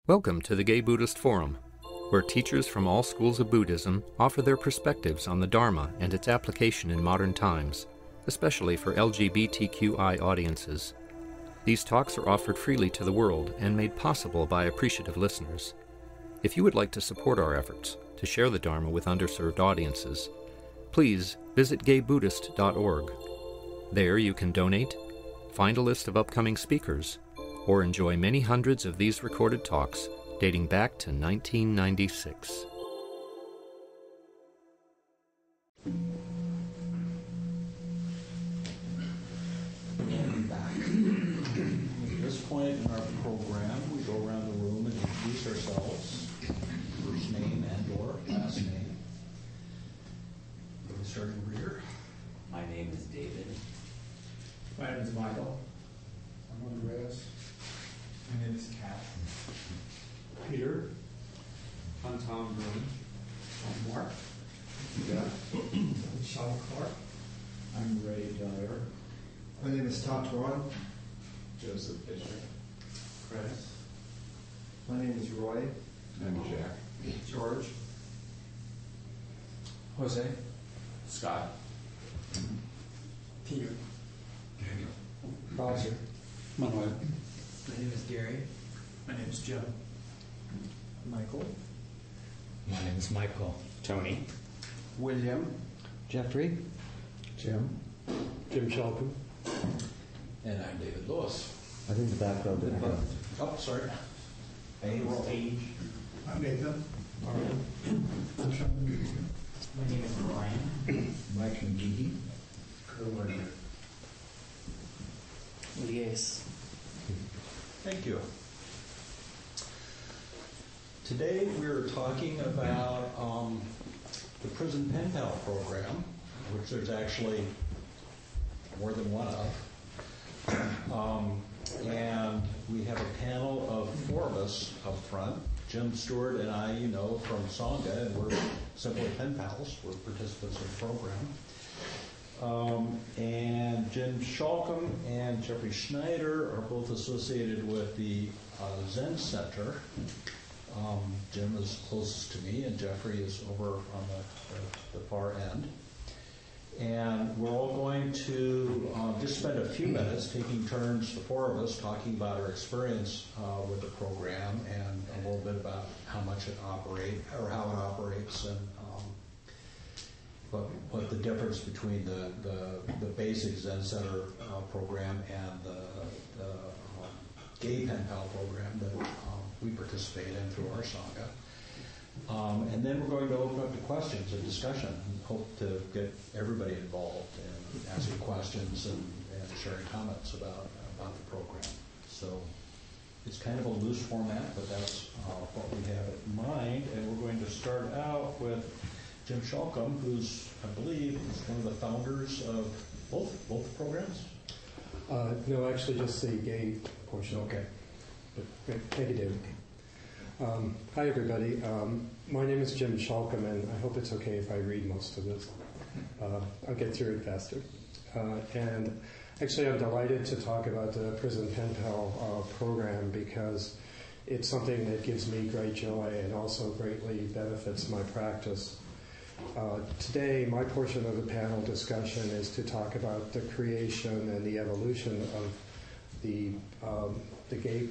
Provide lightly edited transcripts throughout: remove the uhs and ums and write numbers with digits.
Welcome to the Gay Buddhist Forum, where teachers from all schools of Buddhism offer their perspectives on the Dharma and its application in modern times, especially for LGBTQI audiences. These talks are offered freely to the world and made possible by appreciative listeners. If you would like to support our efforts to share the Dharma with underserved audiences, please visit gaybuddhist.org. There you can donate, find a list of upcoming speakers, or enjoy many hundreds of these recorded talks dating back to 1996. And back. At this point in our program, we go around the room and introduce ourselves, first name and/or last name. We'll start over here. My name is David. My name is Michael. I'm Andreas. My name is Kat. Peter. I'm Tom Bruein. I'm Mark. Yeah. I'm Sean Clark. I'm Ray Dyer. My name is Todd Twan. Joseph Fisher. Chris. My name is Roy. I'm Jack. George. Jose. Scott. Peter. Roger. Manuel. My name is Gary. My name is Joe. Michael. My name is Michael. Tony. William. Jeffrey. Jim. Jim Shelton. And I'm David Lewis. I think the background didn't have. Oh, sorry. Age. I'm Nathan. I'm Sean. My name is Brian. Mike McGee. Yes. Thank you. Today we're talking about the prison pen pal program, which there's actually more than one of. And we have a panel of four of us up front. Jim Stewart and I, you know, from Sangha, and we're simply pen pals. We're participants in the program. And Jim Shalcombe and Jeffrey Schneider are both associated with the Zen Center. Jim is closest to me, and Jeffrey is over on the far end. And we're all going to just spend a few minutes taking turns, the four of us, talking about our experience with the program and a little bit about how much it operates, or how it operates, and what the difference between the basic Zen Center program and the gay pen pal program that we participate in through our Sangha. And then we're going to open up to questions and discussion and hope to get everybody involved in asking questions and sharing comments about the program. So it's kind of a loose format, but that's what we have in mind. And we're going to start out with Jim Shalcombe, who's, I believe, is one of the founders of both programs? No, actually just the gay portion. Okay. Thank you, David. Hi, everybody. My name is Jim Shalcombe, and I hope it's okay if I read most of this. I'll get through it faster. And actually, I'm delighted to talk about the Prison Pen Pal program because it's something that gives me great joy and also greatly benefits my practice. Today, my portion of the panel discussion is to talk about the creation and the evolution of the gay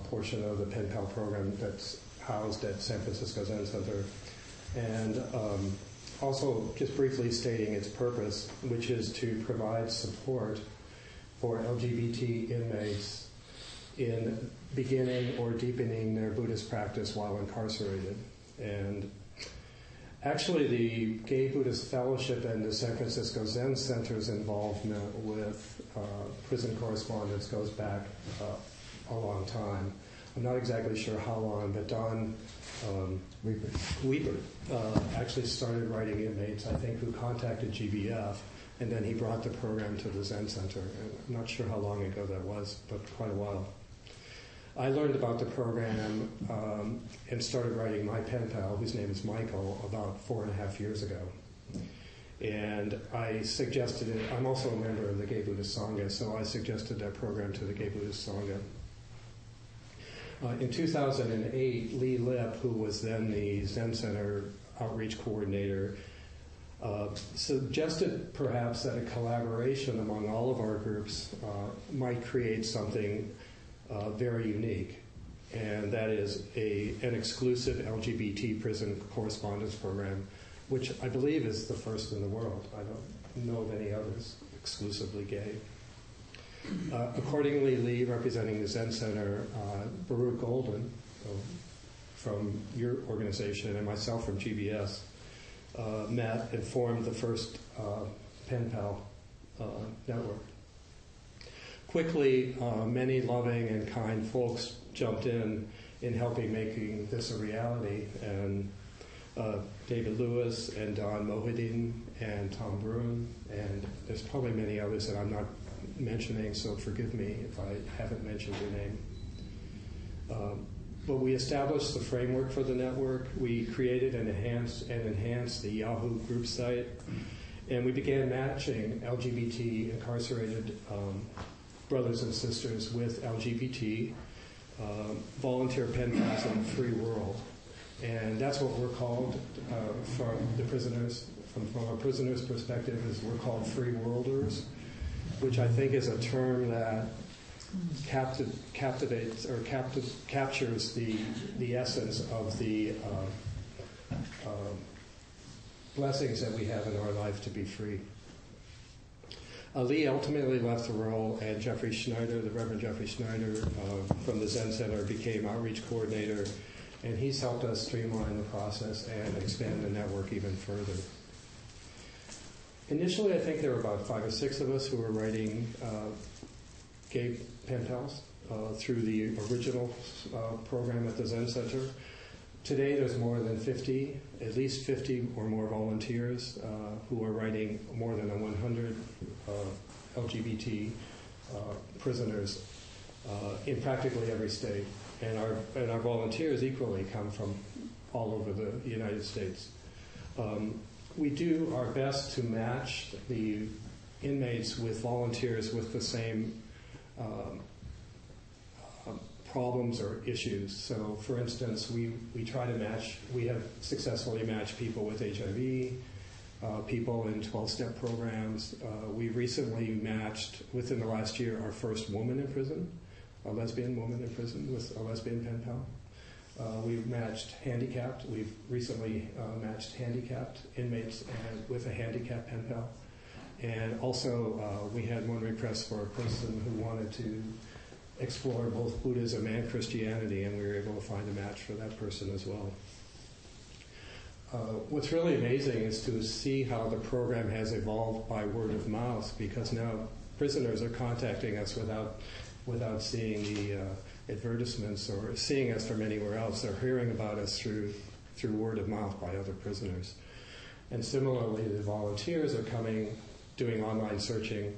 portion of the Pen Pal program that's housed at San Francisco Zen Center, and also just briefly stating its purpose, which is to provide support for LGBT inmates in beginning or deepening their Buddhist practice while incarcerated. And actually, the Gay Buddhist Fellowship and the San Francisco Zen Center's involvement with prison correspondence goes back a long time. I'm not exactly sure how long, but Don Weber actually started writing inmates, I think, who contacted GBF, and then he brought the program to the Zen Center. And I'm not sure how long ago that was, but quite a while. I learned about the program and started writing my pen pal, whose name is Michael, about 4.5 years ago. And I suggested it. I'm also a member of the Gay Buddhist Sangha, so I suggested that program to the Gay Buddhist Sangha. In 2008, Lee Lip, who was then the Zen Center outreach coordinator, suggested perhaps that a collaboration among all of our groups might create something very unique, and that is an exclusive LGBT prison correspondence program, which I believe is the first in the world. I don't know of any others exclusively gay. Accordingly, Lee, representing the Zen Center, Bruein from your organization, and myself from GBS, met and formed the first pen pal network. Quickly, many loving and kind folks jumped in helping making this a reality, and David Lewis and Don Mohideen and Tom Bruein, and there's probably many others that I'm not mentioning, so forgive me if I haven't mentioned your name. But we established the framework for the network. We created and enhanced the Yahoo group site, and we began matching LGBT incarcerated brothers and sisters with LGBT volunteer pen pals in the free world. And that's what we're called from the prisoners. From a prisoner's perspective, is we're called free worlders, which I think is a term that captivates or captures the essence of the blessings that we have in our life to be free. Lee ultimately left the role, and Jeffrey Schneider, the Reverend Jeffrey Schneider from the Zen Center, became outreach coordinator, and he's helped us streamline the process and expand the network even further. Initially, I think there were about 5 or 6 of us who were writing gay pen pals through the original program at the Zen Center. Today, there's more than 50, at least 50 or more volunteers who are writing more than 100 LGBT prisoners in practically every state. And our volunteers equally come from all over the United States. We do our best to match the inmates with volunteers with the same problems or issues. So, for instance, we have successfully matched people with HIV, people in 12-step programs. We recently matched, within the last year, our first woman in prison, a lesbian woman in prison with a lesbian pen pal. We've matched handicapped. We've recently matched handicapped inmates with a handicapped pen pal. And also, we had one request for a person who wanted to explore both Buddhism and Christianity, and we were able to find a match for that person as well. What's really amazing is to see how the program has evolved by word of mouth, because now prisoners are contacting us without seeing the advertisements or seeing us from anywhere else. They're hearing about us through word of mouth by other prisoners. And similarly, the volunteers are coming, doing online searching,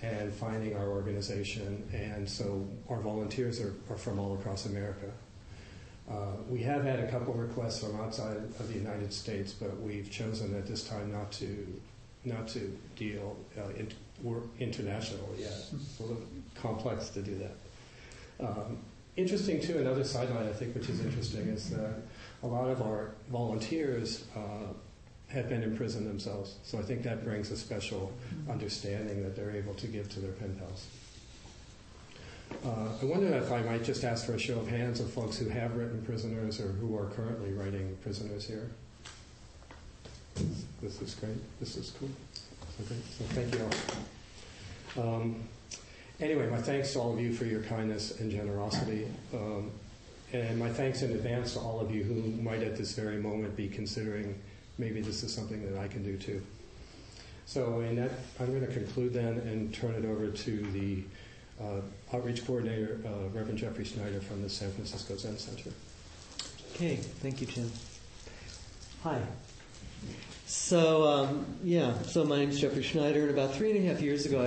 and finding our organization. And so our volunteers are from all across America. We have had a couple requests from outside of the United States, but we've chosen at this time not to deal internationally yet. It's a little complex to do that. Interesting too, another sideline I think which is interesting is that a lot of our volunteers have been in prison themselves. So I think that brings a special understanding that they're able to give to their pen pals. I wonder if I might just ask for a show of hands of folks who have written prisoners or who are currently writing prisoners here. This is great. This is cool. Okay, so thank you all. Anyway, my thanks to all of you for your kindness and generosity. And my thanks in advance to all of you who might at this very moment be considering maybe this is something that I can do too. So in that, I'm going to conclude then and turn it over to the outreach coordinator, Reverend Jeffrey Schneider from the San Francisco Zen Center. Okay, thank you, Jim. Hi. So my name is Jeffrey Schneider, and about 3.5 years ago,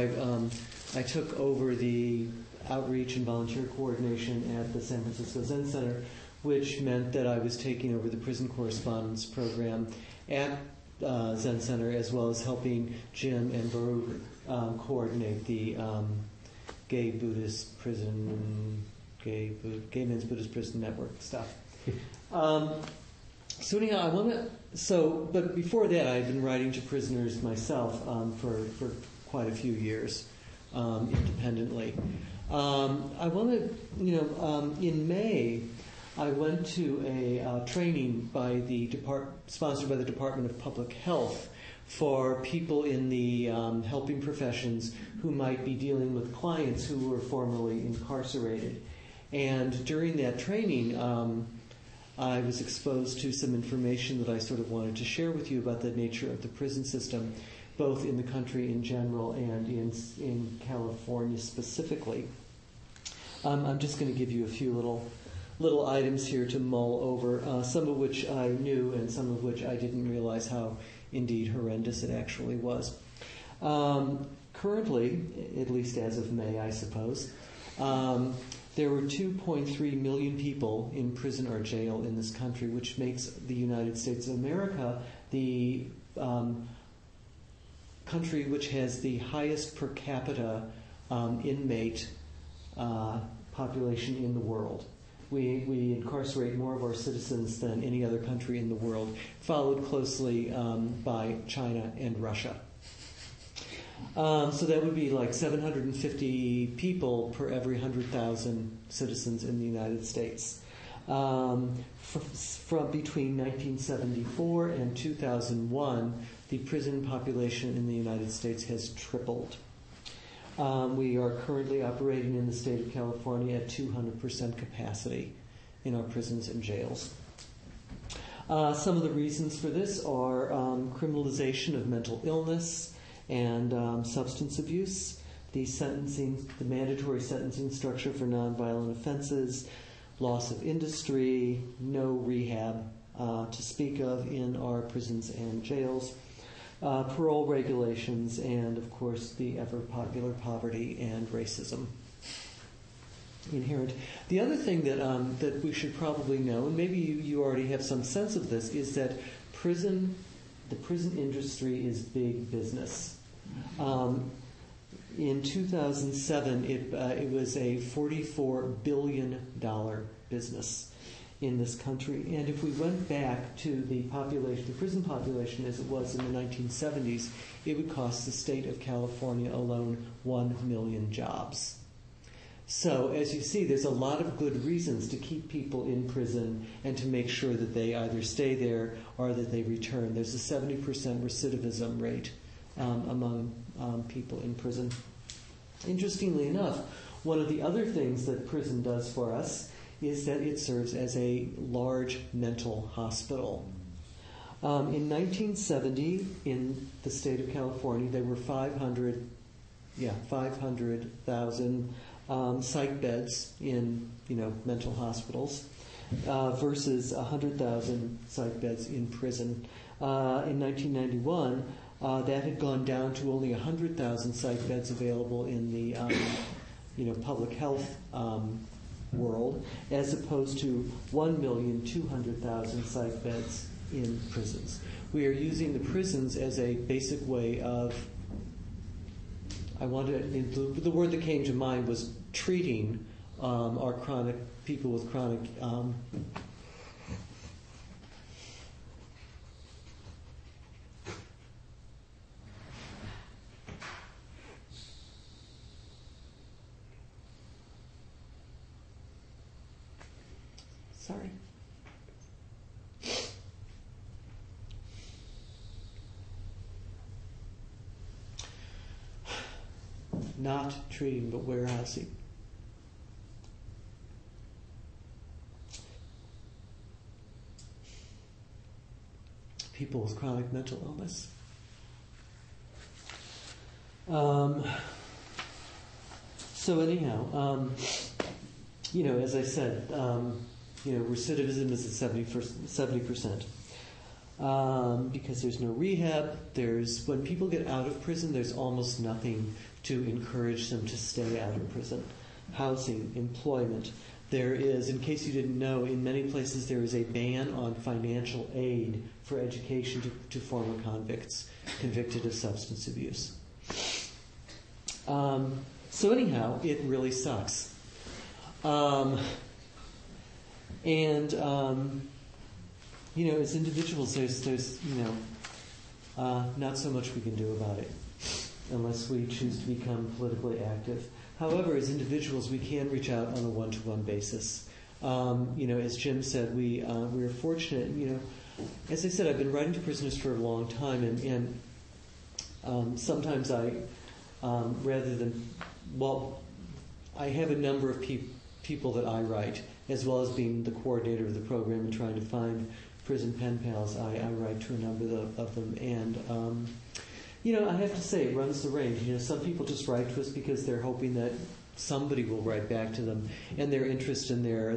I took over the outreach and volunteer coordination at the San Francisco Zen Center, which meant that I was taking over the prison correspondence program at Zen Center, as well as helping Jim and Baruch coordinate the gay Buddhist prison Gay Men's Buddhist Prison Network stuff. So anyhow, but before that, I had been writing to prisoners myself for quite a few years, independently. In May, I went to a training sponsored by the Department of Public Health for people in the helping professions who might be dealing with clients who were formerly incarcerated. And during that training, I was exposed to some information that I sort of wanted to share with you about the nature of the prison system, both in the country in general and in California specifically. I'm just going to give you a few little items here to mull over, some of which I knew and some of which I didn't realize how indeed horrendous it actually was. Currently, at least as of May, I suppose, there were 2.3 million people in prison or jail in this country, which makes the United States of America the country which has the highest per capita inmate population in the world. We incarcerate more of our citizens than any other country in the world, followed closely by China and Russia. So that would be like 750 people per every 100,000 citizens in the United States. From between 1974 and 2001, the prison population in the United States has tripled. We are currently operating in the state of California at 200% capacity in our prisons and jails. Some of the reasons for this are criminalization of mental illness and substance abuse, the mandatory sentencing structure for nonviolent offenses, loss of industry, no rehab to speak of in our prisons and jails, parole regulations, and of course the ever popular poverty and racism inherent. The other thing that we should probably know, and maybe you already have some sense of this, is that the prison industry is big business. In 2007, it was a $44 billion business in this country. And if we went back to the prison population as it was in the 1970s, it would cost the state of California alone 1 million jobs. So, as you see, there's a lot of good reasons to keep people in prison and to make sure that they either stay there or that they return. There's a 70% recidivism rate among people in prison. Interestingly enough, one of the other things that prison does for us is that it serves as a large mental hospital. In 1970, in the state of California, there were 500,000 psych beds in mental hospitals versus 100,000 psych beds in prison. In 1991, that had gone down to only 100,000 psych beds available in the public health world, as opposed to 1,200,000 psych beds in prisons. We are using the prisons as a basic way of, the word that came to mind was treating our people with chronic sorry. Not treating, but warehousing. People with chronic mental illness. So anyhow, as I said, recidivism is at 70%. Because there's no rehab. When people get out of prison, there's almost nothing to encourage them to stay out of prison. Housing, employment. There is, in case you didn't know, in many places there is a ban on financial aid for education to former convicts convicted of substance abuse. So anyhow, it really sucks. As individuals, there's not so much we can do about it unless we choose to become politically active. However, as individuals, we can reach out on a one-to-one basis. As Jim said, we're fortunate. As I said, I've been writing to prisoners for a long time, and sometimes I have a number of people that I write, as well as being the coordinator of the program and trying to find prison pen pals. I write to a number of them, and I have to say it runs the range. Some people just write to us because they're hoping that somebody will write back to them, and their interest in their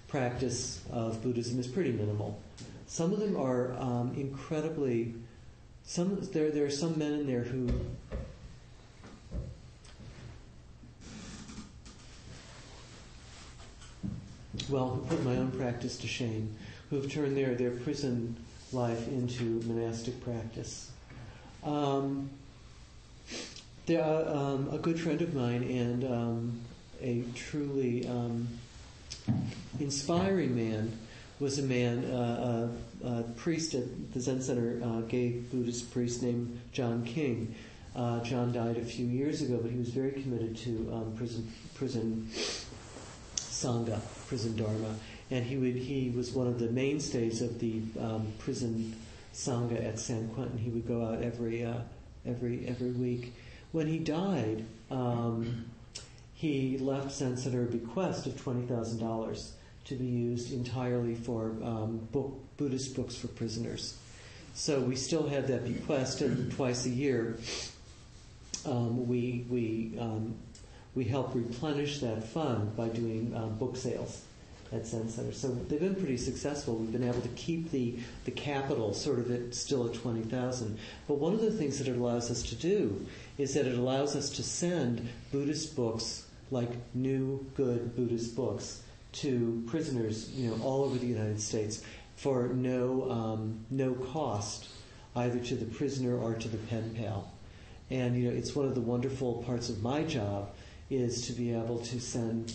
practice of Buddhism is pretty minimal. Some of them are incredibly. There are some men in there who. Who put my own practice to shame, who have turned their prison life into monastic practice. A good friend of mine and a truly inspiring man was a man, a priest at the Zen Center, a gay Buddhist priest named John King. John died a few years ago, but he was very committed to prison Sangha, prison Dharma, and he was one of the mainstays of the prison Sangha at San Quentin. He would go out every week. When he died, he left Zen Center a bequest of $20,000 to be used entirely for Buddhist books for prisoners. So we still have that bequest, and twice a year we help replenish that fund by doing book sales at Zen Center. So they've been pretty successful. We've been able to keep the capital sort of still at $20,000. But one of the things that it allows us to do is that it allows us to send Buddhist books, like new, good Buddhist books, to prisoners, all over the United States for no cost, either to the prisoner or to the pen pal. And it's one of the wonderful parts of my job is to be able to send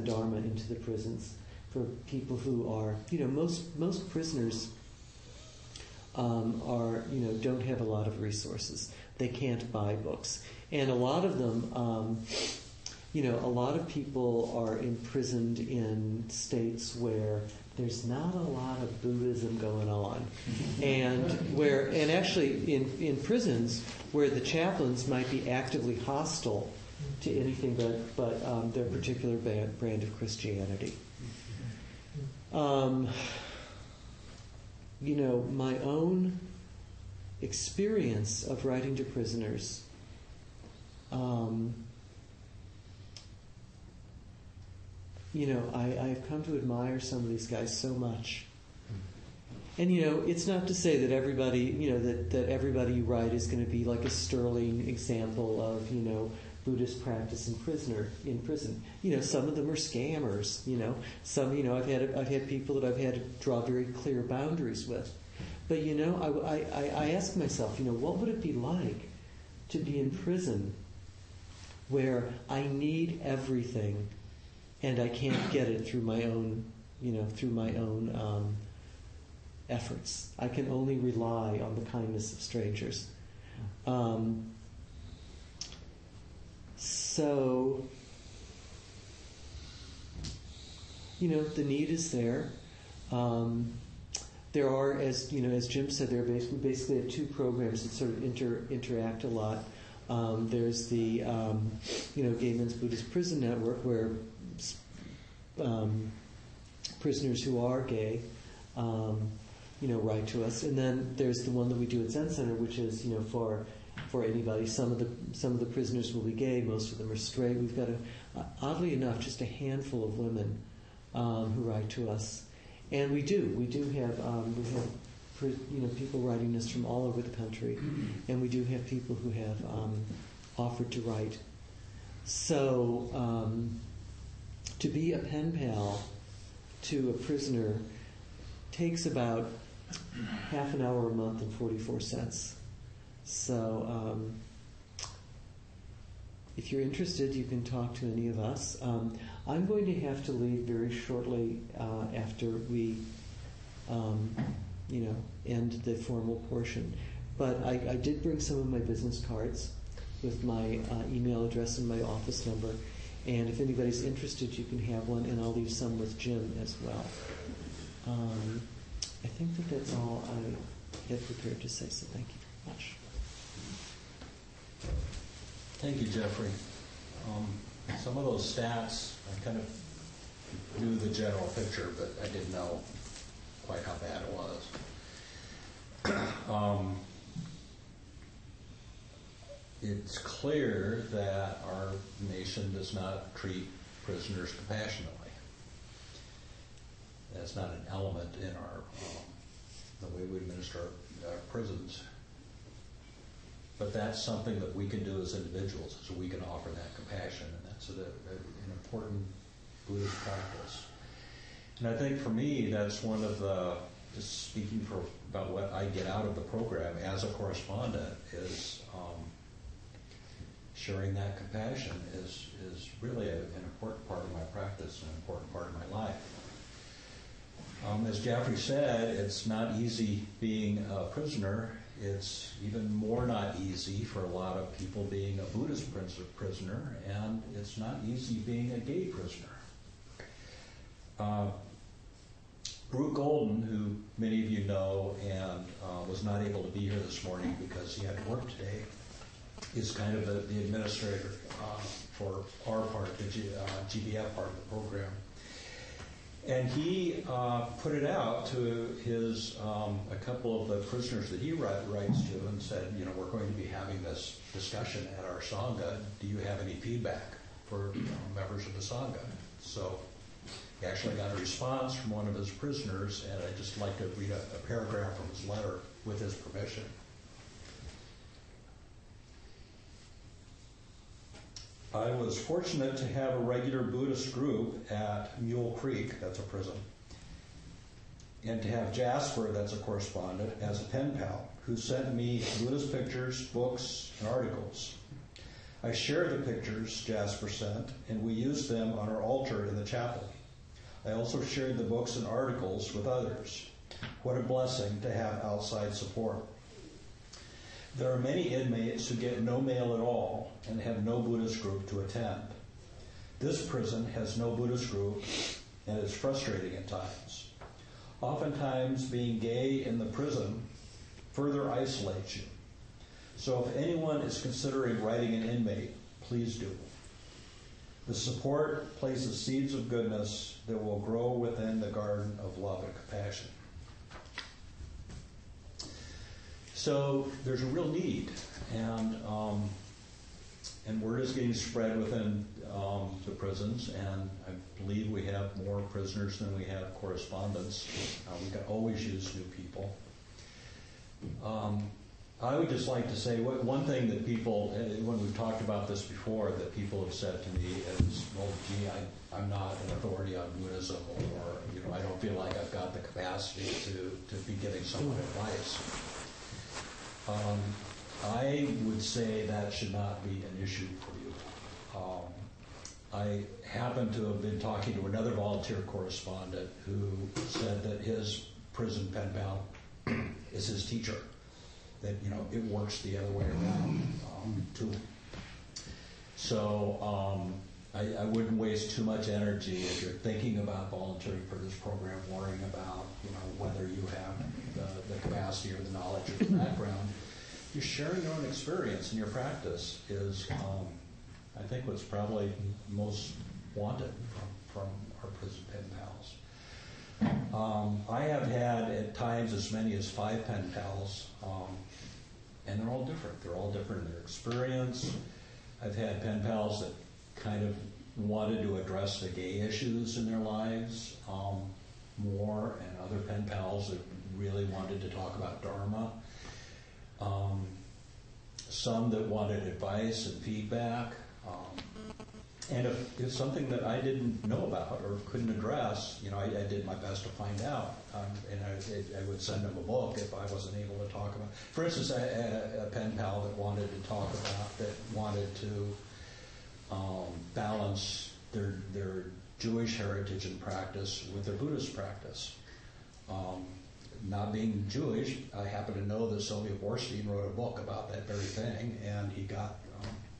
Dharma into the prisons for people who are, most prisoners don't have a lot of resources. They can't buy books, and a lot of them, a lot of people are imprisoned in states where there's not a lot of Buddhism going on, and actually in prisons where the chaplains might be actively hostile to anything but their particular brand of Christianity. My own experience of writing to prisoners, I've come to admire some of these guys so much. And it's not to say that everybody, that everybody you write is going to be like a sterling example of, Buddhist practice in prison. Some of them are scammers. Some, I've had people that I've had to draw very clear boundaries with. But I ask myself, what would it be like to be in prison where I need everything and I can't get it through my own, efforts. I can only rely on the kindness of strangers. So, the need is there. There are, as Jim said, we basically have two programs that sort of interact a lot. There's the, Gay Men's Buddhist Prison Network, where prisoners who are gay, write to us, and then there's the one that we do at Zen Center, which is, for anybody. Some of the prisoners will be gay, most of them are straight. We've got oddly enough, just a handful of women who write to us, and we do have people writing us from all over the country, and we do have people who have offered to write. So to be a pen pal to a prisoner takes about half an hour a month and 44 cents. So if you're interested, you can talk to any of us. I'm going to have to leave very shortly after we, end the formal portion. But I did bring some of my business cards with my email address and my office number. And if anybody's interested, you can have one, and I'll leave some with Jim as well. I think that's all I had prepared to say, so thank you very much. Thank you, Jeffrey. Some of those stats, I kind of knew the general picture, but I didn't know quite how bad it was. It's clear that our nation does not treat prisoners compassionately. That's not an element in our the way we administer our prisons. But that's something that we can do as individuals, so we can offer that compassion, and that's an important Buddhist practice. And I think for me, that's one of the, just speaking about what I get out of the program as a correspondent, is sharing that compassion is really an important part of my practice, an important part of my life. As Jeffrey said, it's not easy being a prisoner. It's even more not easy for a lot of people being a Buddhist prisoner, and it's not easy being a gay prisoner. Bruein, who many of you know and was not able to be here this morning because he had to work today, is kind of the administrator for our part, the GBF part of the program. And he put it out to his a couple of the prisoners that he writes to and said, we're going to be having this discussion at our Sangha. Do you have any feedback for members of the Sangha? So he actually got a response from one of his prisoners, and I'd just like to read a paragraph from his letter with his permission. I was fortunate to have a regular Buddhist group at Mule Creek, that's a prison, and to have Jasper, that's a correspondent, as a pen pal, who sent me Buddhist pictures, books, and articles. I shared the pictures Jasper sent, and we used them on our altar in the chapel. I also shared the books and articles with others. What a blessing to have outside support. There are many inmates who get no mail at all and have no Buddhist group to attend. This prison has no Buddhist group, and it's frustrating at times. Oftentimes, being gay in the prison further isolates you. So if anyone is considering writing an inmate, please do. The support places seeds of goodness that will grow within the garden of love and compassion. So there's a real need, and word is getting spread within the prisons, and I believe we have more prisoners than we have correspondents. We can always use new people. I would just like to say one thing that people, when we've talked about this before, that people have said to me is, well, gee, I'm not an authority on Buddhism, or I don't feel like I've got the capacity to be giving someone advice. I would say that should not be an issue for you. I happen to have been talking to another volunteer correspondent who said that his prison pen pal is his teacher, that it works the other way around too. So I wouldn't waste too much energy if you're thinking about volunteering for this program, worrying about whether you have the capacity or the knowledge or the background. Just sharing your own experience and your practice is, I think, what's probably most wanted from our prison pen pals. I have had at times as many as 5 pen pals, and they're all different. They're all different in their experience. I've had pen pals that kind of wanted to address the gay issues in their lives more, and other pen pals that really wanted to talk about Dharma. Some that wanted advice and feedback. And if it's something that I didn't know about or couldn't address, I did my best to find out. And I would send them a book if I wasn't able to talk about. For instance, I had a pen pal that wanted to talk about, that wanted to balance their Jewish heritage and practice with their Buddhist practice. Not being Jewish, I happen to know that Sylvia Boorstein wrote a book about that very thing, and he got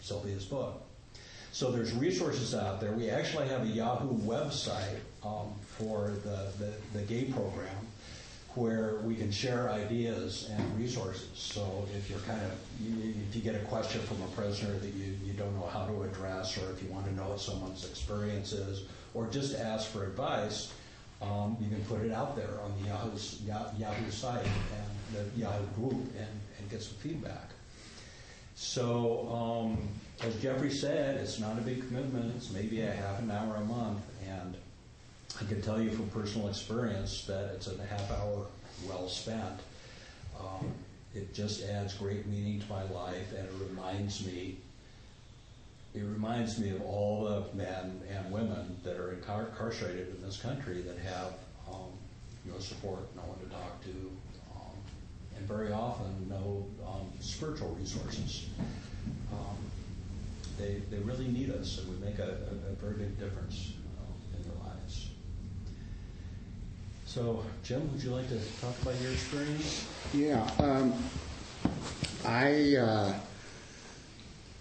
Sylvia's book. So there's resources out there. We actually have a Yahoo website for the gay program where we can share ideas and resources. So if you're if you get a question from a prisoner that you don't know how to address, or if you want to know what someone's experience is, or just ask for advice, you can put it out there on the Yahoo site and the Yahoo group and get some feedback. So as Jeffrey said, it's not a big commitment. It's maybe a half an hour a month, and I can tell you from personal experience that it's a half hour well spent. It just adds great meaning to my life, and it reminds me of all the men and women that are incarcerated in this country that have no support, no one to talk to, and very often no spiritual resources. They really need us, and we make a very big difference in their lives. So, Jim, would you like to talk about your experience? Yeah, I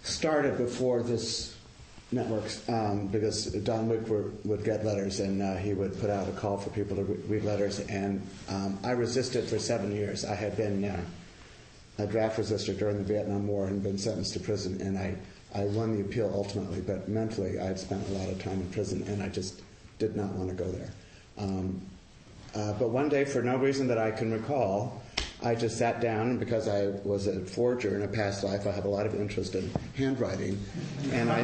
started before this network because Don Wick would get letters, and he would put out a call for people to read letters, and I resisted for 7 years. I had been a draft resistor during the Vietnam War and been sentenced to prison, and I won the appeal ultimately, but mentally I had spent a lot of time in prison, and I just did not want to go there. But one day, for no reason that I can recall, I just sat down, and because I was a forger in a past life, I have a lot of interest in handwriting, and I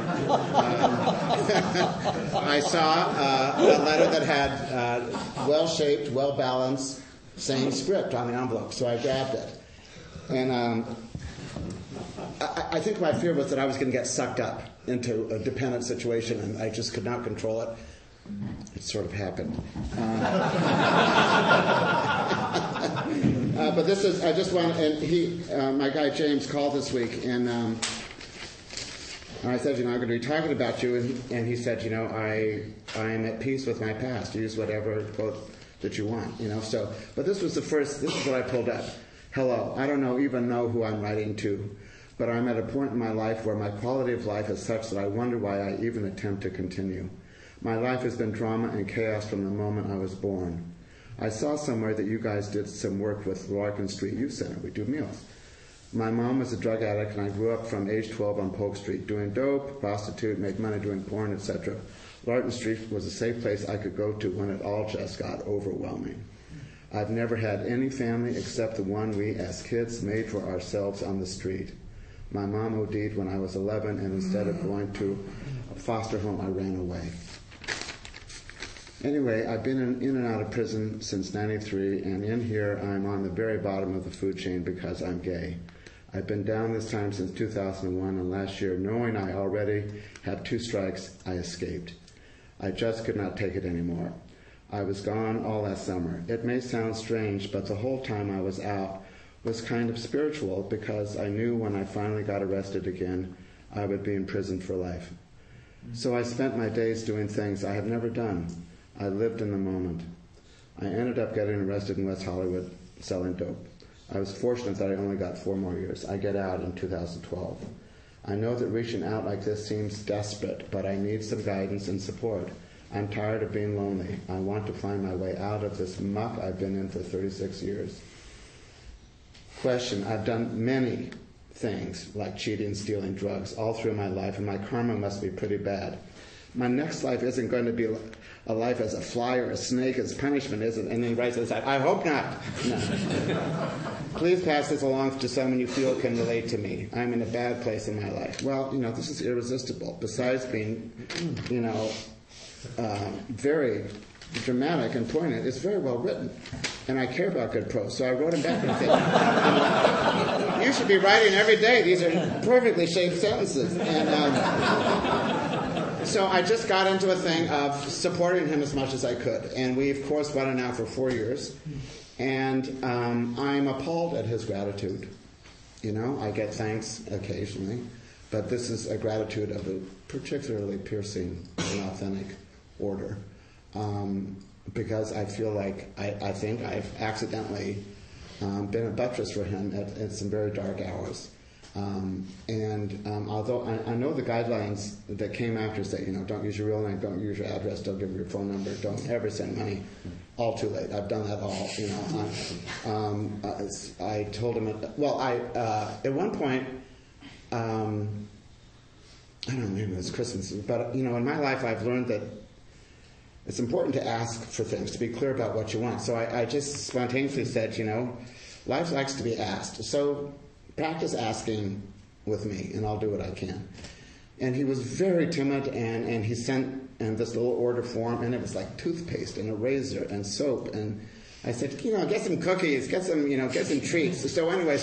saw a letter that had well-shaped, well-balanced, same script on the envelope, so I grabbed it. And I think my fear was that I was going to get sucked up into a dependent situation, and I just could not control it. It sort of happened. But this is, I just want, and my guy James called this week, and I said, I'm going to be talking about you, and he said, I am at peace with my past. Use whatever quote that you want, So, but this is what I pulled up. Hello, I don't even know who I'm writing to, but I'm at a point in my life where my quality of life is such that I wonder why I even attempt to continue. My life has been drama and chaos from the moment I was born. I saw somewhere that you guys did some work with Larkin Street Youth Center. We do meals. My mom was a drug addict, and I grew up from age 12 on Polk Street, doing dope, prostitute, make money doing porn, etc. Larkin Street was a safe place I could go to when it all just got overwhelming. I've never had any family except the one we as kids made for ourselves on the street. My mom OD'd when I was 11, and instead of going to a foster home, I ran away. Anyway, I've been in and out of prison since '93, and in here I'm on the very bottom of the food chain because I'm gay. I've been down this time since 2001, and last year, knowing I already had 2 strikes, I escaped. I just could not take it anymore. I was gone all that summer. It may sound strange, but the whole time I was out was kind of spiritual because I knew when I finally got arrested again, I would be in prison for life. So I spent my days doing things I have never done. I lived in the moment. I ended up getting arrested in West Hollywood selling dope. I was fortunate that I only got 4 more years. I get out in 2012. I know that reaching out like this seems desperate, but I need some guidance and support. I'm tired of being lonely. I want to find my way out of this muck I've been in for 36 years. Question: I've done many things like cheating, stealing, drugs all through my life, and my karma must be pretty bad. My next life isn't going to be a life as a fly or a snake as punishment, is it? And then he writes to the side, I hope not. No. Please pass this along to someone you feel can relate to me. I'm in a bad place in my life. Well, this is irresistible. Besides being, very dramatic and poignant, it's very well written. And I care about good prose. So I wrote him back and said, you should be writing every day. These are perfectly shaped sentences. And so I just got into a thing of supporting him as much as I could. And we've corresponded now for 4 years. And I'm appalled at his gratitude. I get thanks occasionally. but this is a gratitude of a particularly piercing and authentic order, because I feel like I think I've accidentally been a buttress for him at some very dark hours. Although I know the guidelines that came after say, don't use your real name, don't use your address, don't give your phone number, don't ever send money. All too late. I've done that all. I told him. At one point, I don't know, maybe it was Christmas, but in my life, I've learned that it's important to ask for things, to be clear about what you want. So I just spontaneously said, life likes to be asked. So practice asking with me, and I'll do what I can. And he was very timid, and he sent this little order form, and it was like toothpaste and a razor and soap. And I said, get some cookies, get some treats. So anyway,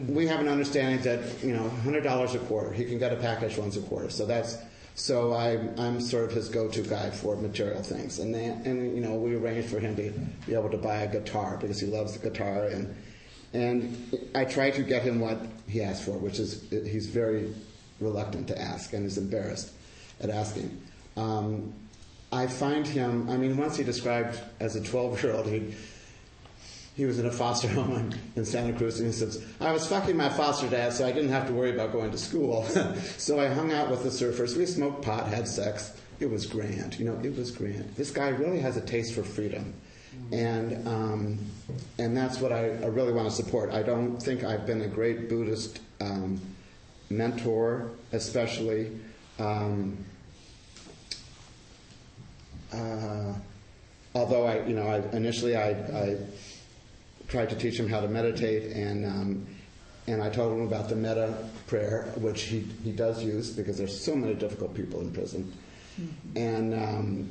we have an understanding that $100 a quarter. He can get a package once a quarter. So I'm sort of his go-to guy for material things. And we arranged for him to be able to buy a guitar because he loves the guitar. And I try to get him what he asked for, which is he's very reluctant to ask and is embarrassed at asking. I find him, once he described as a 12-year-old, he was in a foster home in Santa Cruz, and he says, I was fucking my foster dad, so I didn't have to worry about going to school. So I hung out with the surfers. We smoked pot, had sex. It was grand. It was grand. This guy really has a taste for freedom. And that's what I really want to support. I don't think I've been a great Buddhist mentor, especially. Although I initially tried to teach him how to meditate, and I told him about the metta prayer, which he does use because there's so many difficult people in prison. Mm-hmm.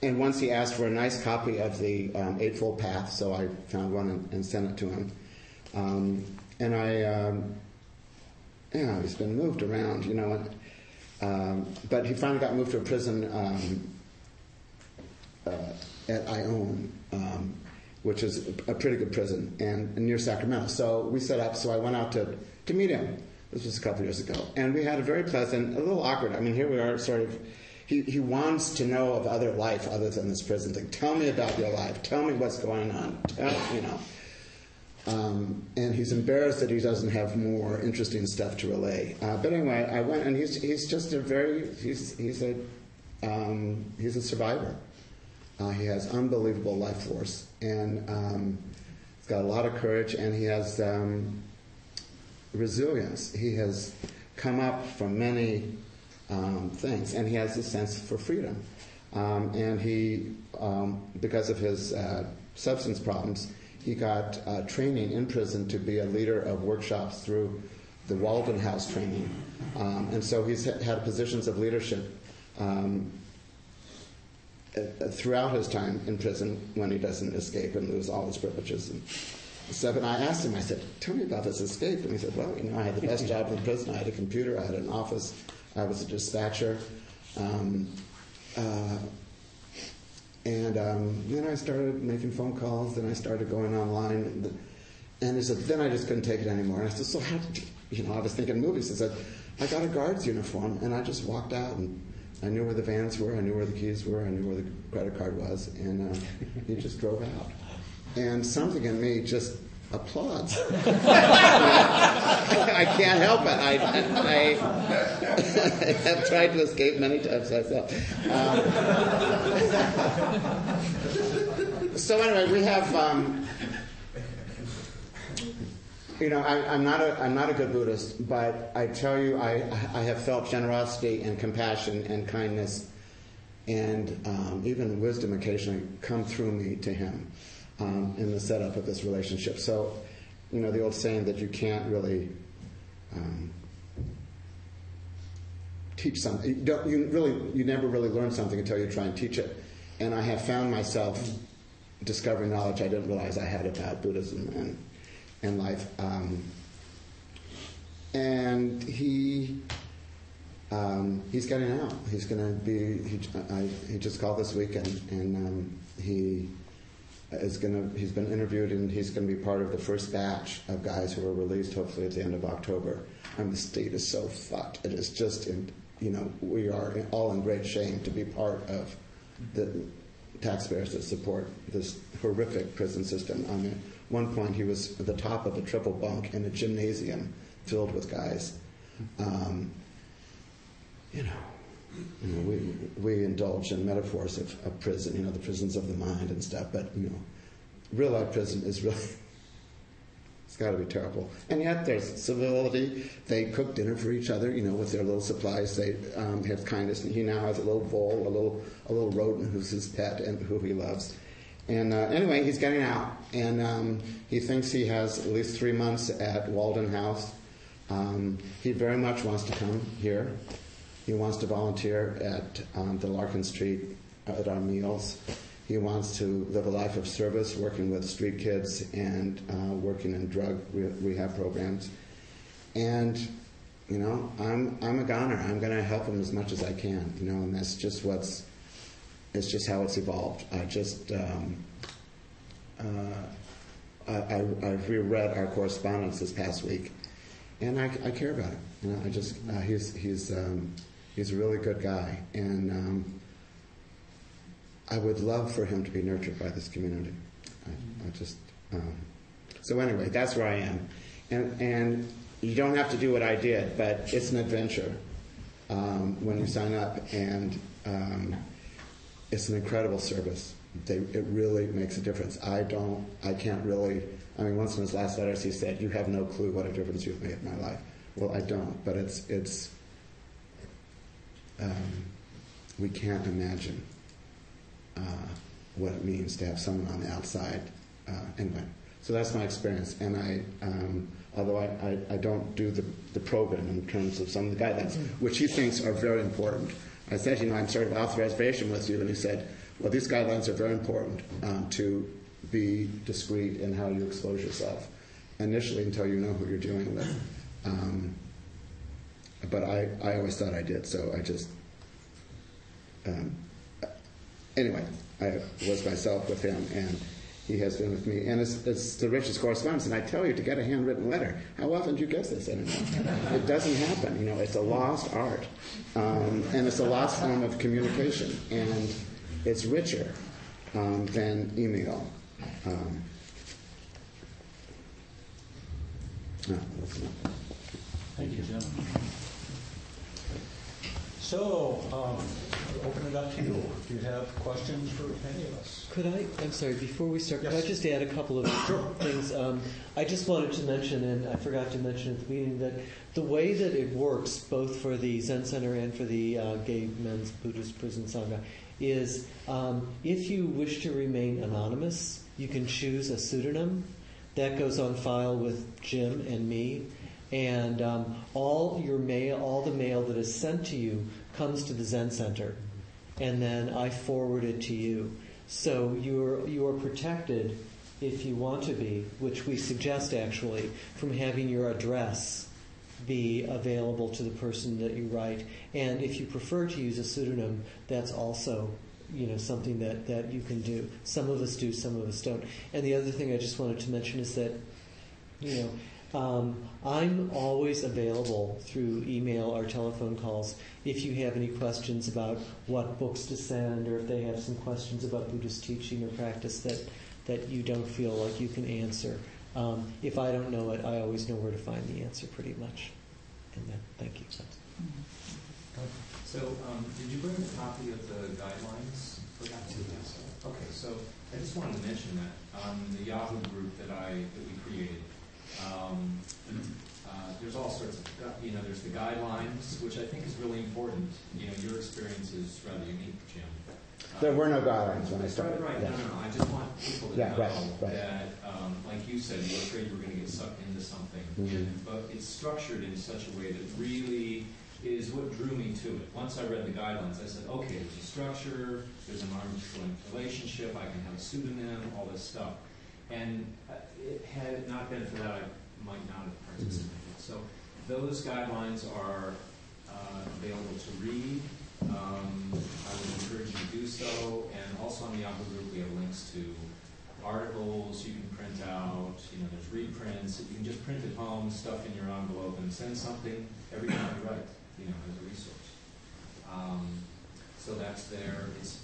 And once he asked for a nice copy of the Eightfold Path, so I found one and sent it to him. He's been moved around, but he finally got moved to a prison at Ione, which is a pretty good prison, and near Sacramento. So we set up, so I went out to meet him. This was a couple years ago. And we had a very pleasant, a little awkward, here we are sort of, he wants to know of other life other than this prison thing. Tell me about your life. Tell me what's going on. And he's embarrassed that he doesn't have more interesting stuff to relay. But anyway, I went, and he's just he's a survivor. He has unbelievable life force, and he's got a lot of courage, and he has resilience. He has come up from many things, and he has a sense for freedom. And he, because of his substance problems, he got training in prison to be a leader of workshops through the Walden House training. And so he's had positions of leadership throughout his time in prison when he doesn't escape and lose all his privileges and stuff. And I asked him, I said, tell me about this escape. And he said, well, I had the best job in prison. I had a computer. I had an office. I was a dispatcher. Then I started making phone calls, then I started going online, and he said, then I just couldn't take it anymore. And I said, so how did you, I was thinking movies. I said, I got a guard's uniform, and I just walked out, and I knew where the vans were, I knew where the keys were, I knew where the credit card was, and he just drove out. And something in me just applauds. I can't help it. I have tried to escape many times myself. So anyway, we have. I'm not a good Buddhist, but I tell you, I have felt generosity and compassion and kindness, and even wisdom occasionally come through me to him. In the setup of this relationship. So, the old saying that you can't really teach something. You never really learn something until you try and teach it. And I have found myself discovering knowledge I didn't realize I had about Buddhism and life. And he's getting out. He's going to be. He just called this week, and he he's been interviewed, and he's going to be part of the first batch of guys who are released, hopefully at the end of October. The state is so fucked. It is just, we are all in great shame to be part of the taxpayers that support this horrific prison system. At one point, he was at the top of a triple bunk in a gymnasium filled with guys. We indulge in metaphors of prison, the prisons of the mind and stuff, but, real life prison is really, it's got to be terrible. And yet there's civility. They cook dinner for each other, with their little supplies. They have kindness. And he now has a little vole, a little rodent who's his pet and who he loves. And anyway, he's getting out. And he thinks he has at least 3 months at Walden House. He very much wants to come here. He wants to volunteer at the Larkin Street at our meals. He wants to live a life of service, working with street kids and working in drug rehab programs. And, I'm a goner. I'm going to help him as much as I can, and that's just it's just how it's evolved. I reread our correspondence this past week, and I care about him. He's a really good guy, and I would love for him to be nurtured by this community. So anyway, that's where I am, and you don't have to do what I did, but it's an adventure when you sign up, and it's an incredible service. It really makes a difference. I can't really. Once in his last letters, he said, "You have no clue what a difference you've made in my life." Well, I don't, but it's. We can't imagine what it means to have someone on the outside. Anyway, so that's my experience, and although I don't do the program in terms of some of the guidelines, which he thinks are very important. I said, I'm sort of off the reservation with you, and he said, well, these guidelines are very important to be discreet in how you expose yourself initially until you know who you're dealing with. But I always thought I did, so I just... anyway, I was myself with him, and he has been with me. And it's the richest correspondence. And I tell you, to get a handwritten letter, how often do you get this anymore? It doesn't happen. It's a lost art. And it's a lost form of communication. And it's richer than email. Thank you, Jim. So, open it up to you. Do you have questions for any of us? I'm sorry, before we start, Yes. could I just add a couple of things? I just wanted to mention, and I forgot to mention at the beginning, that the way that it works, both for the Zen Center and for the Gay Men's Buddhist Prison Sangha, is if you wish to remain anonymous, you can choose a pseudonym. That goes on file with Jim and me. And all the mail that is sent to you comes to the Zen Center, and then I forward it to you. So you are protected, if you want to be, which we suggest actually, from having your address be available to the person that you write. And if you prefer to use a pseudonym, that's also something that you can do. Some of us do, some of us don't. And the other thing I just wanted to mention is that I'm always available through email or telephone calls if you have any questions about what books to send, or if they have some questions about Buddhist teaching or practice that you don't feel like you can answer. If I don't know it, I always know where to find the answer pretty much. And then, thank you. So, did you bring a copy of the guidelines? Okay, so I just wanted to mention that on the Yahoo group that we created, there's all sorts of, there's the guidelines, which I think is really important. Your experience is rather unique, Jim. There were no guidelines when I started. Right. Yeah. No. I just want people to know that, like you said, you were afraid you were going to get sucked into something. Mm-hmm. But it's structured in such a way that really is what drew me to it. Once I read the guidelines, I said, okay, there's a structure, there's an arm's length relationship, I can have a pseudonym, all this stuff. And had it not been for that, I might not have participated. Mm-hmm. So those guidelines are available to read. I would encourage you to do so. And also on the Yahoo group, we have links to articles you can print out, there's reprints. You can just print at home, stuff in your envelope, and send something every time you write, as a resource. So that's there. It's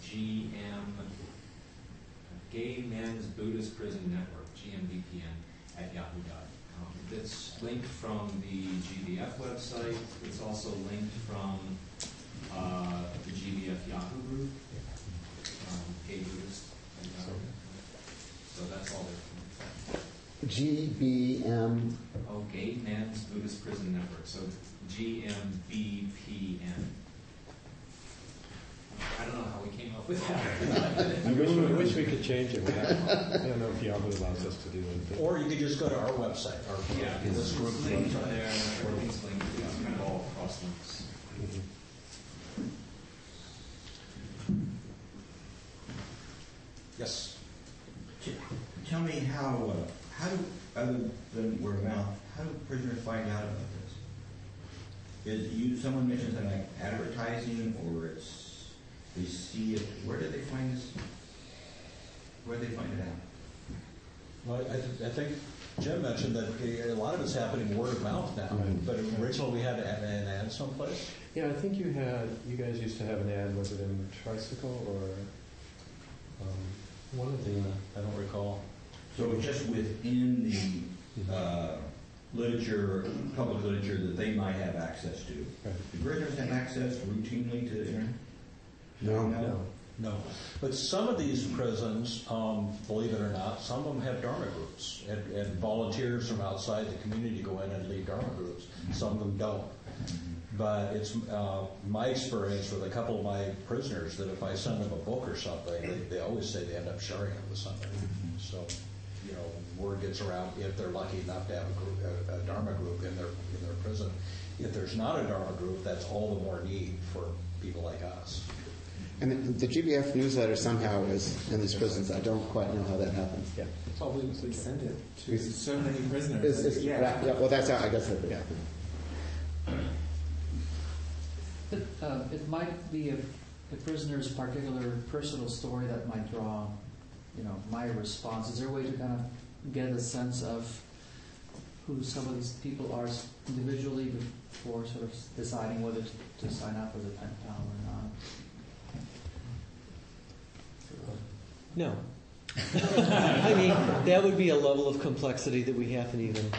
Gay Men's Buddhist Prison Network, GMBPN, at yahoo.com. It's linked from the GBF website. It's also linked from the GBF Yahoo group, Gay Buddhist. So that's all there. GBM. Oh, Gay Men's Buddhist Prison Network. So GMBPN. I don't know how we came up with that. I wish we could change it. I don't know if Yahoo allows us to do it. Or you could just go to our website, this group linked there, everything's linked. It's kind of all cross links. Yes. Tell me how do, other than word of mouth, how do prisoners find out about this? Someone mentions something like advertising, or they see it. Where do they find this? Where do they find it out? Well, I think Jim mentioned that a lot of it's happening word of mouth now, but originally we had to have an ad someplace. Yeah, I think you guys used to have an ad, was it in Tricycle or one of the, I don't recall. So it's just within the literature, public literature that they might have access to. Right. Do prisoners have access routinely to the internet? No. But some of these prisons, believe it or not, some of them have Dharma groups, and volunteers from outside the community go in and lead Dharma groups. Some of them don't. But it's my experience with a couple of my prisoners that if I send them a book or something, they always say they end up sharing it with somebody. So, word gets around if they're lucky enough to have a Dharma group in their prison. If there's not a Dharma group, that's all the more need for people like us. And the GBF newsletter somehow is in these prisons. I don't quite know how that happens. Yeah. Probably we send it to so many prisoners. Yeah, well, that's how I guess it. Yeah. It might be a prisoner's particular personal story that might draw, my response. Is there a way to kind of get a sense of who some of these people are individually before sort of deciding whether to sign up as a pen pal or not? No. I mean, that would be a level of complexity that we haven't even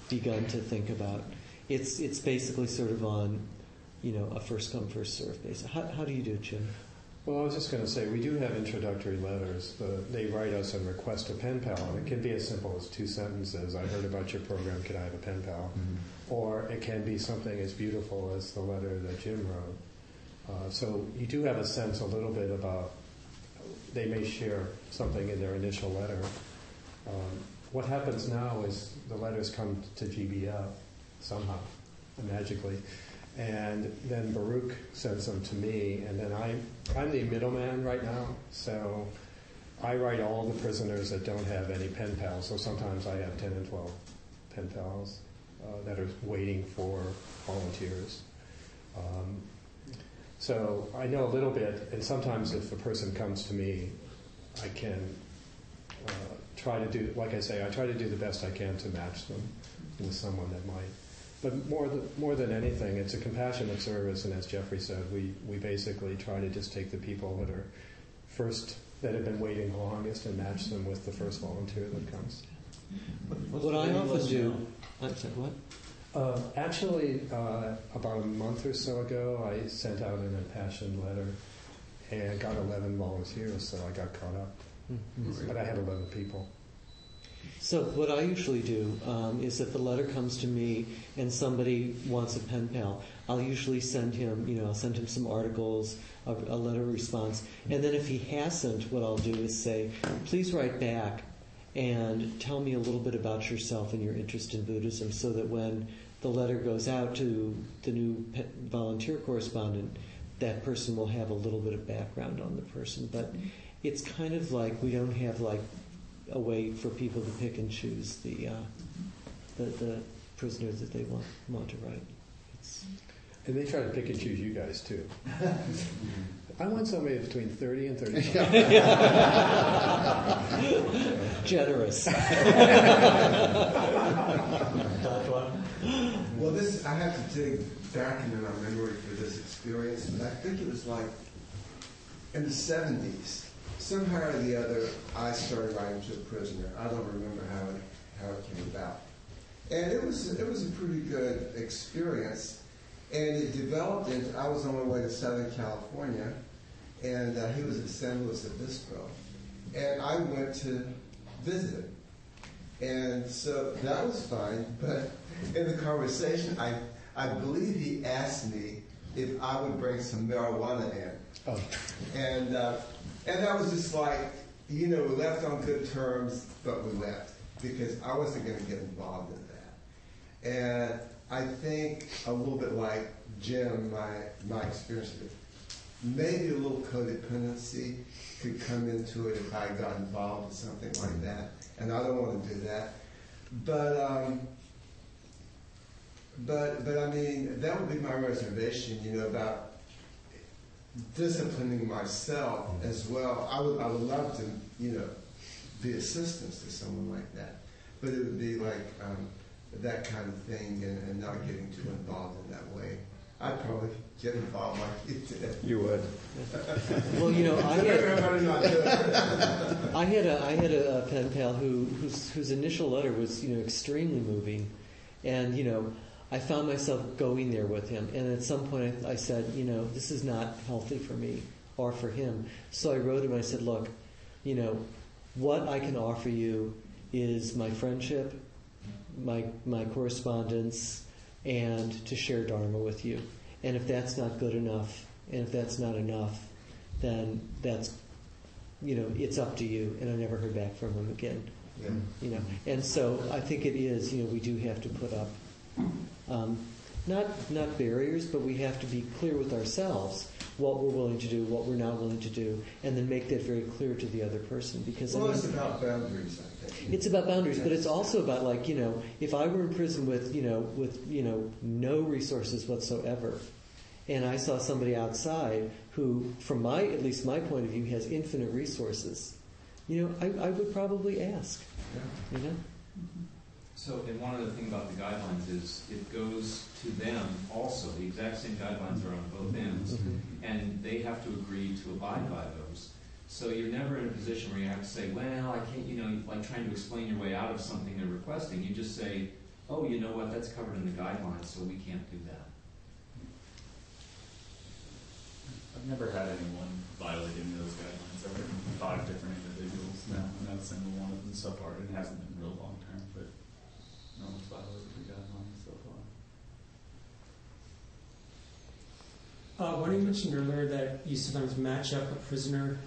begun to think about. It's basically sort of on, a first come, first served basis. How do you do it, Jim? Well, I was just going to say, we do have introductory letters. They write us and request a pen pal, and it can be as simple as 2 sentences. I heard about your program, can I have a pen pal? Mm-hmm. Or it can be something as beautiful as the letter that Jim wrote. So you do have a sense a little bit about, they may share something in their initial letter. What happens now is the letters come to GBF somehow, magically. And then Baruch sends them to me, and then I'm the middleman right now, so I write all the prisoners that don't have any pen pals. So sometimes I have 10 and 12 pen pals that are waiting for volunteers. So I know a little bit, and sometimes if a person comes to me, I can try to do, like I say, I try to do the best I can to match them with someone that might. But more than anything, it's a compassionate service, and as Jeffrey said, we basically try to just take the people that have been waiting longest and match them with the first volunteer that comes. What I often do, I'm sorry, what? Actually, about a month or so ago, I sent out an impassioned letter and got 11 volunteers, so I got caught up. Mm-hmm. But I had 11 people. So what I usually do is if the letter comes to me and somebody wants a pen pal, I'll usually send him, I'll send him some articles, a letter response, and then if he hasn't, what I'll do is say, please write back and tell me a little bit about yourself and your interest in Buddhism, so that when the letter goes out to the new volunteer correspondent, that person will have a little bit of background on the person. But it's kind of like we don't have like a way for people to pick and choose the prisoners that they want to write. And they try to pick and choose you guys too. I want somebody between 30 and 35. Generous. Well, I have to dig back into my memory for this experience, but I think it was like in the 70s. Somehow or the other, I started writing to a prisoner. I don't remember how it came about. And it was a pretty good experience. And it developed into, I was on my way to Southern California, and he was at San Luis Obispo. And I went to visit him. And so that was fine, but in the conversation, I believe he asked me if I would bring some marijuana in. Oh. And that was just like, we left on good terms, but we left because I wasn't going to get involved in that. And I think a little bit like Jim, my experience with it, maybe a little codependency could come into it if I got involved in something like that. And I don't want to do that. But I mean, that would be my reservation, about disciplining myself as well. I would love to, be assistance to someone like that. But it would be like that kind of thing and not getting too involved in that way. I'd probably get involved like you did. You would. Well, I had a pen pal whose initial letter was, extremely moving, and I found myself going there with him, and at some point I said, this is not healthy for me or for him. So I wrote him. I said, look, what I can offer you is my friendship, my correspondence, and to share Dharma with you. And if that's not good enough, and if that's not enough, then that's, it's up to you. And I never heard back from him again. Yeah. And so I think it is, we do have to put up, not barriers, but we have to be clear with ourselves what we're willing to do, what we're not willing to do, and then make that very clear to the other person. Because it's about boundaries, I think. It's about boundaries, but it's also about if I were in prison with no resources whatsoever, and I saw somebody outside who, from at least my point of view, has infinite resources, I would probably ask. Yeah. So, and one other thing about the guidelines is it goes to them also. The exact same guidelines are on both ends, and they have to agree to abide by those. So you're never in a position where you have to say, well, I can't, like trying to explain your way out of something they're requesting. You just say, oh, you know what, that's covered in the guidelines, so we can't do that. I've never had anyone violate any of those guidelines. I've written 5 different individuals now, and not a single one of them so far. It hasn't been real long term, but no one's violated the guidelines so far. When you mentioned earlier that you sometimes match up a prisoner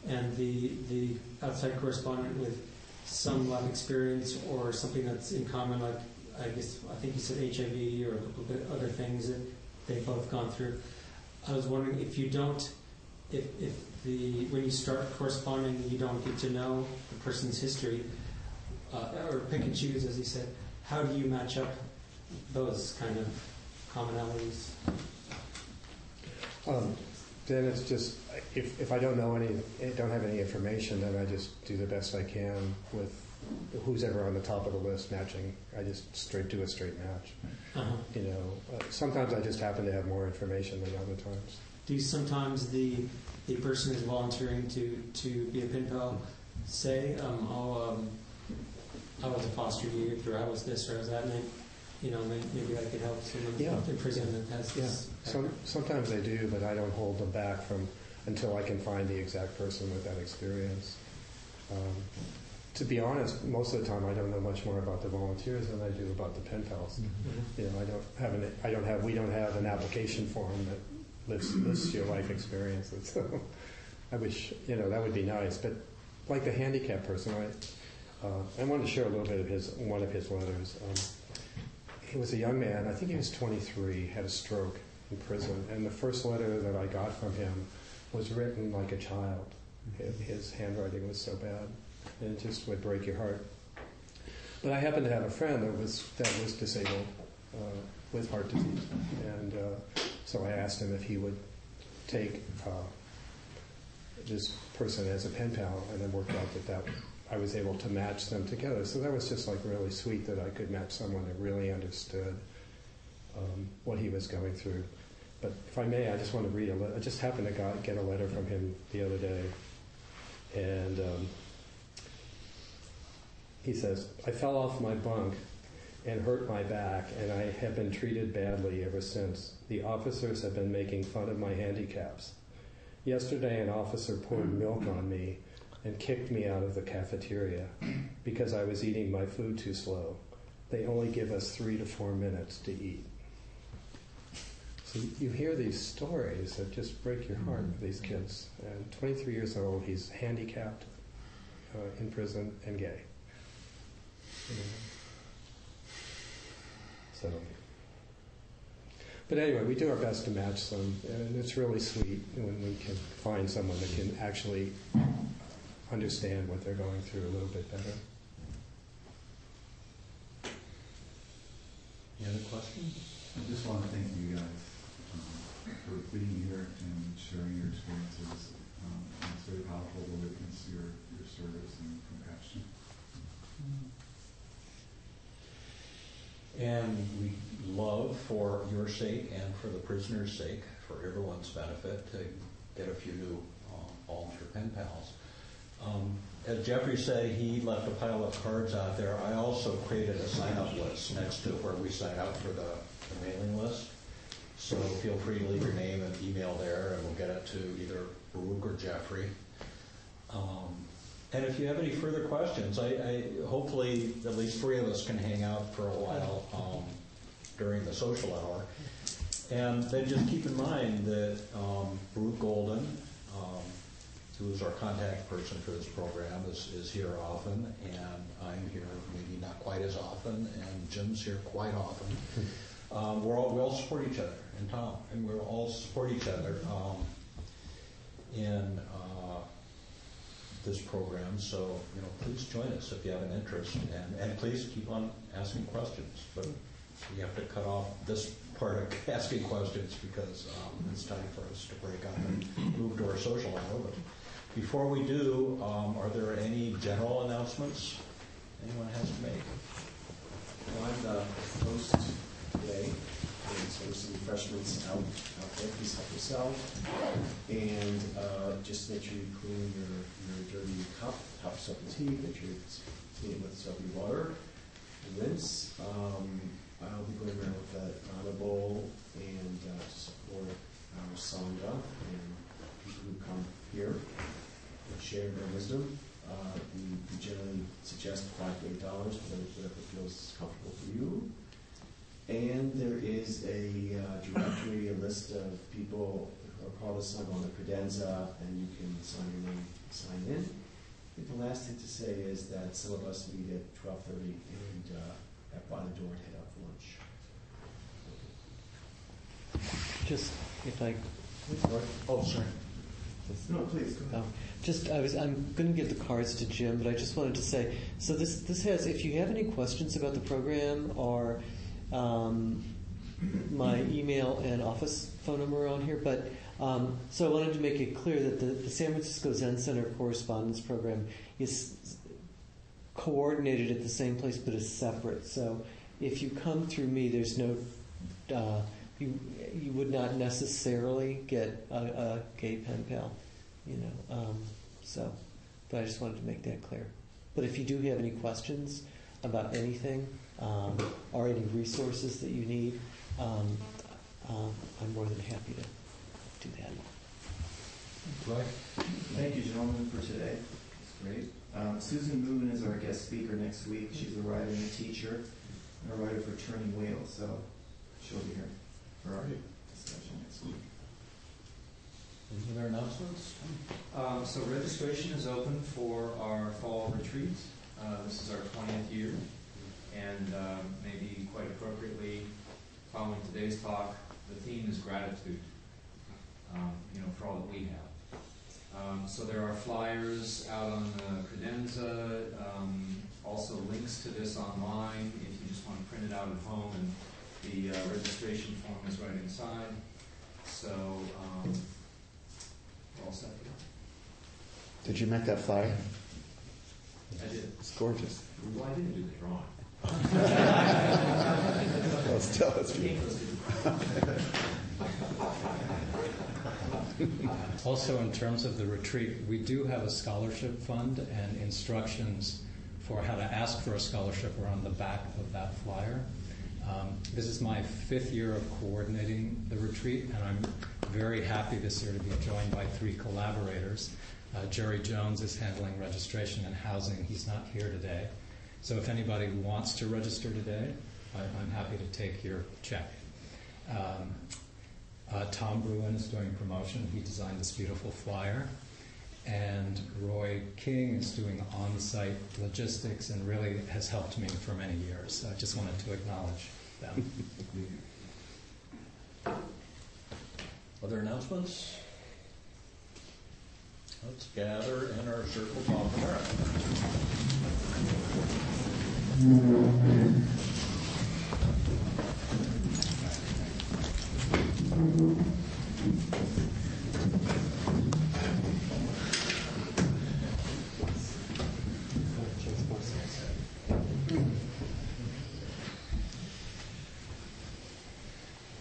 and the outside correspondent with some life experience or something that's in common, like I think you said HIV or a little bit other things that they've both gone through. I was wondering if you don't, when you start corresponding, you don't get to know the person's history, or pick and choose, as you said. How do you match up those kind of commonalities? Then it's just, if I don't have any information, then I just do the best I can with who's ever on the top of the list matching. I just do a straight match. Sometimes I just happen to have more information than other times. Do sometimes the person who's volunteering to be a pen pal say, I was a foster youth, or I was this, or I was that, and maybe I could help someone in prison that has this. Sometimes they do, but I don't hold them back until I can find the exact person with that experience. To be honest, most of the time I don't know much more about the volunteers than I do about the pen pals. We don't have an application form that lists your life experiences. So I wish that would be nice. But like the handicapped person, I wanted to share a little bit of one of his letters. He was a young man. I think he was 23. Had a stroke in prison, and the first letter that I got from him was written like a child. His handwriting was so bad, and it just would break your heart. But I happened to have a friend that was disabled with heart disease, and so I asked him if he would take this person as a pen pal, and it worked out that I was able to match them together. So that was just like really sweet that I could match someone that really understood what he was going through. But if I may, I just want to read I just happened to get a letter from him the other day, and he says, "I fell off my bunk and hurt my back, and I have been treated badly ever since. The officers have been making fun of my handicaps. Yesterday, an officer poured milk on me and kicked me out of the cafeteria because I was eating my food too slow. They only give us 3 to 4 minutes to eat." So you hear these stories that just break your heart with these kids. And 23 years old, he's handicapped, in prison, and gay. So, but anyway, we do our best to match them, and it's really sweet when we can find someone that can actually understand what they're going through a little bit better. Any other questions? I just want to thank you guys for being here and sharing your experiences. It's very powerful to witness your service and compassion. And we love, for your sake and for the prisoner's sake, for everyone's benefit, to get a few new volunteer pen pals. As Jeffrey said, he left a pile of cards out there. I also created a sign-up list next to where we sign up for the mailing list. So feel free to leave your name and email there, and we'll get it to either Baruch or Jeffrey. And if you have any further questions, I hopefully at least 3 of us can hang out for a while during the social hour. And then just keep in mind that Baruch Golden, who is our contact person for this program, is here often, and I'm here maybe not quite as often, and Jim's here quite often. We all support each other, and Tom, and we'll all support each other in this program. So, please join us if you have an interest, and please keep on asking questions. But we have to cut off this part of asking questions because it's time for us to break up and move to our social hour. But before we do, are there any general announcements anyone has to make? Well, I'm the host today, and so there's some refreshments out there. Please help yourself, and just make sure you clean your dirty cup, soap and teeth. Make sure you clean it with soapy water and rinse. I'll be going around with that honor bowl and to support our sangha and people who come here and share their wisdom. We generally suggest $5 to $8 for whatever feels comfortable for you. And there is a directory, a list of people who are part of the Sangha on the credenza, and you can sign your name, sign in. I think the last thing to say is that some of us meet at 12:30 and by the door and head out for lunch. Just if I. Oh, sorry. No, please go ahead. I'm going to give the cards to Jim, but I just wanted to say, so this has, if you have any questions about the program or my email and office phone number are on here, but so I wanted to make it clear that the San Francisco Zen Center Correspondence program is coordinated at the same place but is separate. So if you come through me, there's no you would not necessarily get a gay pen pal, but I just wanted to make that clear. But if you do have any questions about anything or any resources that you need, I'm more than happy to do that. Right. Thank you, gentlemen, for today. It's great. Susan Moon is our guest speaker next week. She's a writer and a teacher, and a writer for Turning Wheel, so she'll be here for our discussion next week. Any other announcements? So registration is open for our fall retreat. This is our 20th year, and maybe quite appropriately, following today's talk, the theme is gratitude, for all that we have. So there are flyers out on the credenza, also links to this online if you just want to print it out at home, and the registration form is right inside. So we're all set for that. Did you make that flyer? I did. It's gorgeous. Well, I didn't do the drawing. Well, still, it's beautiful. Also, in terms of the retreat, we do have a scholarship fund, and instructions for how to ask for a scholarship are on the back of that flyer. This is my 5th year of coordinating the retreat, and I'm very happy this year to be joined by 3 collaborators. Jerry Jones is handling registration and housing. He's not here today. So if anybody wants to register today, I'm happy to take your check. Tom Bruein is doing promotion. He designed this beautiful flyer. And Roy King is doing on-site logistics and really has helped me for many years. So I just wanted to acknowledge them. Other announcements? Let's gather in our circle of America.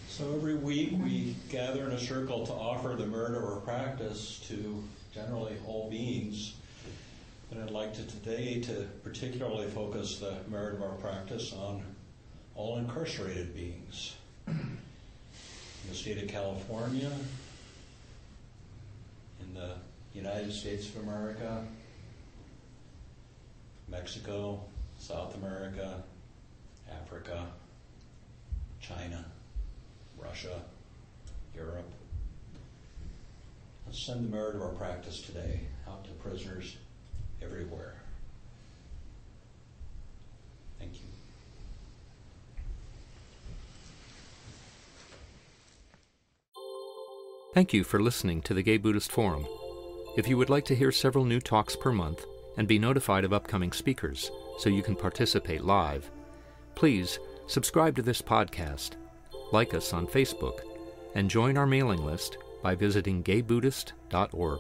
So every week we gather in a circle to offer the merit of our practice to generally all beings. And I'd like to today to particularly focus the merit of our practice on all incarcerated beings. In the state of California, in the United States of America, Mexico, South America, Africa, China, Russia, Europe. Let's send the merit of our practice today out to prisoners everywhere. Thank you. Thank you for listening to the Gay Buddhist Forum. If you would like to hear several new talks per month and be notified of upcoming speakers so you can participate live, please subscribe to this podcast, like us on Facebook, and join our mailing list by visiting gaybuddhist.org.